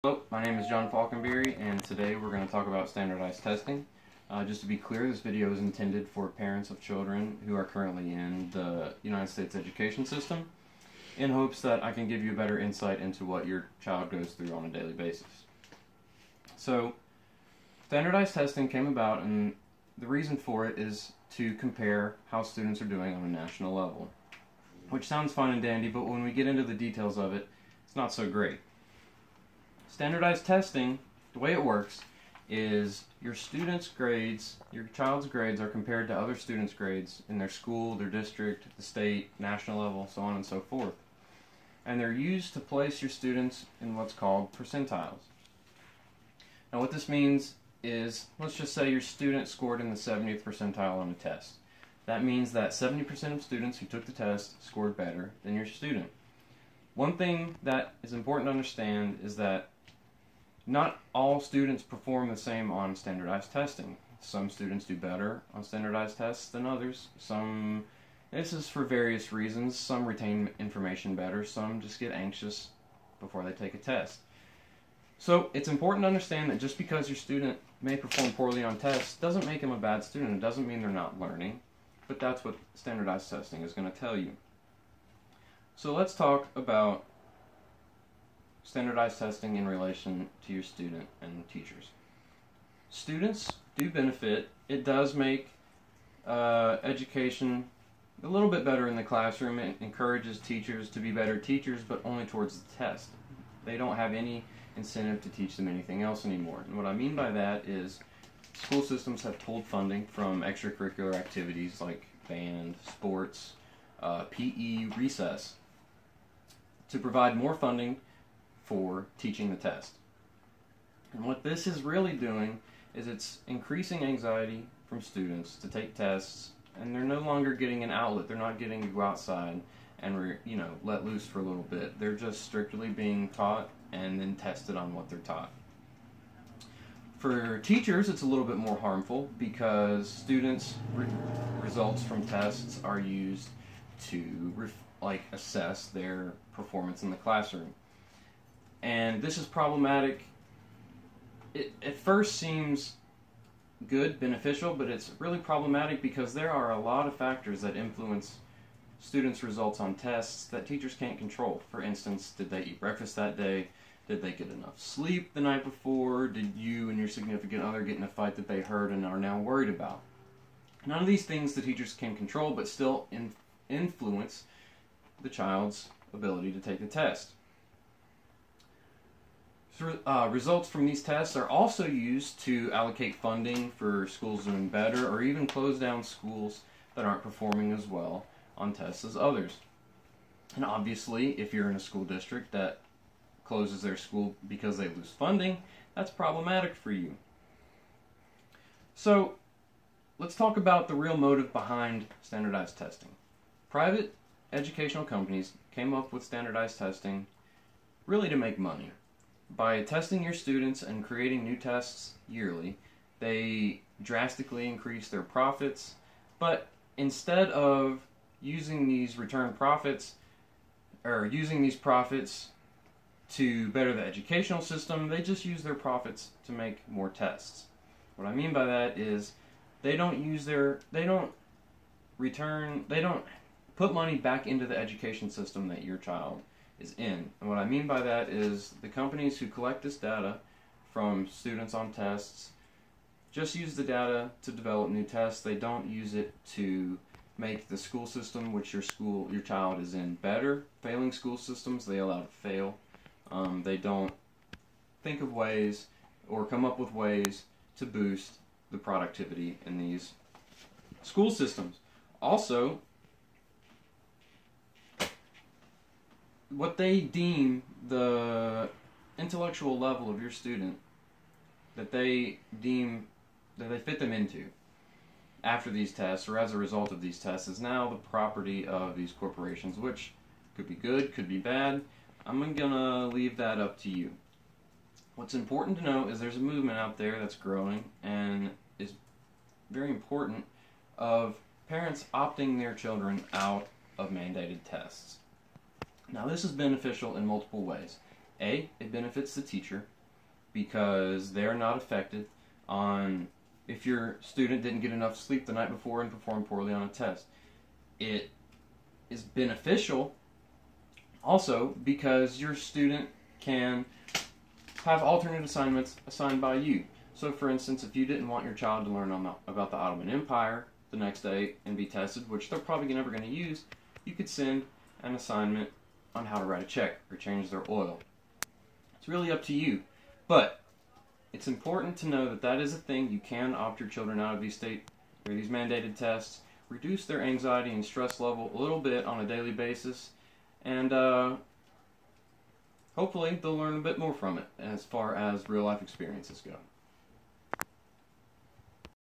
Hello, my name is John Falconberry, and today we're going to talk about standardized testing. Just to be clear, this video is intended for parents of children who are currently in the United States education system, in hopes that I can give you a better insight into what your child goes through on a daily basis. So, standardized testing came about, and the reason for it is to compare how students are doing on a national level. Which sounds fine and dandy, but when we get into the details of it, it's not so great. Standardized testing, the way it works, is your students' grades, your child's grades are compared to other students' grades in their school, their district, the state, national level, so on and so forth. And they're used to place your students in what's called percentiles. Now what this means is, let's just say your student scored in the 70th percentile on a test. That means that 70% of students who took the test scored better than your student. One thing that is important to understand is that not all students perform the same on standardized testing. Some students do better on standardized tests than others. This is for various reasons. Some retain information better, some just get anxious before they take a test. So it's important to understand that just because your student may perform poorly on tests doesn't make them a bad student. It doesn't mean they're not learning, but that's what standardized testing is going to tell you. So let's talk about standardized testing in relation to your student and teachers. Students do benefit. It does make education a little bit better in the classroom. It encourages teachers to be better teachers, but only towards the test. They don't have any incentive to teach them anything else anymore. And what I mean by that is school systems have pulled funding from extracurricular activities like band, sports, PE, recess, to provide more funding for teaching the test. And what this is really doing is it's increasing anxiety from students to take tests, and they're no longer getting an outlet. They're not getting to go outside and let loose for a little bit. They're just strictly being taught and then tested on what they're taught. For teachers, it's a little bit more harmful because students' results from tests are used to assess their performance in the classroom. And this is problematic. It at first seems good, beneficial, but it's really problematic because there are a lot of factors that influence students' results on tests that teachers can't control. For instance, did they eat breakfast that day? Did they get enough sleep the night before? Did you and your significant other get in a fight that they heard and are now worried about? None of these things the teachers can control, but still influence the child's ability to take the test. Results from these tests are also used to allocate funding for schools doing better, or even close down schools that aren't performing as well on tests as others. And obviously, if you're in a school district that closes their school because they lose funding, that's problematic for you. So, let's talk about the real motive behind standardized testing. Private educational companies came up with standardized testing really to make money. By testing your students and creating new tests yearly, they drastically increase their profits, but instead of using these profits to better the educational system, they just use their profits to make more tests. What I mean by that is they don't put money back into the education system that your child is in. And what I mean by that is the companies who collect this data from students on tests just use the data to develop new tests. They don't use it to make the school system which your child is in better. Failing school systems, they allow to fail. They don't think of ways or come up with ways to boost the productivity in these school systems. Also, what they deem the intellectual level of your student that they fit them into after these tests or as a result of these tests is now the property of these corporations, which could be good, could be bad. I'm gonna leave that up to you. What's important to know is there's a movement out there that's growing and is very important of parents opting their children out of mandated tests. Now this is beneficial in multiple ways. It benefits the teacher because they're not affected on if your student didn't get enough sleep the night before and performed poorly on a test. It is beneficial also because your student can have alternate assignments assigned by you. So for instance, if you didn't want your child to learn about the Ottoman Empire the next day and be tested, which they're probably never going to use, you could send an assignment on how to write a check or change their oil. It's really up to you. But it's important to know that that is a thing. You can opt your children out of these mandated tests, reduce their anxiety and stress level a little bit on a daily basis, and hopefully they'll learn a bit more from it as far as real life experiences go.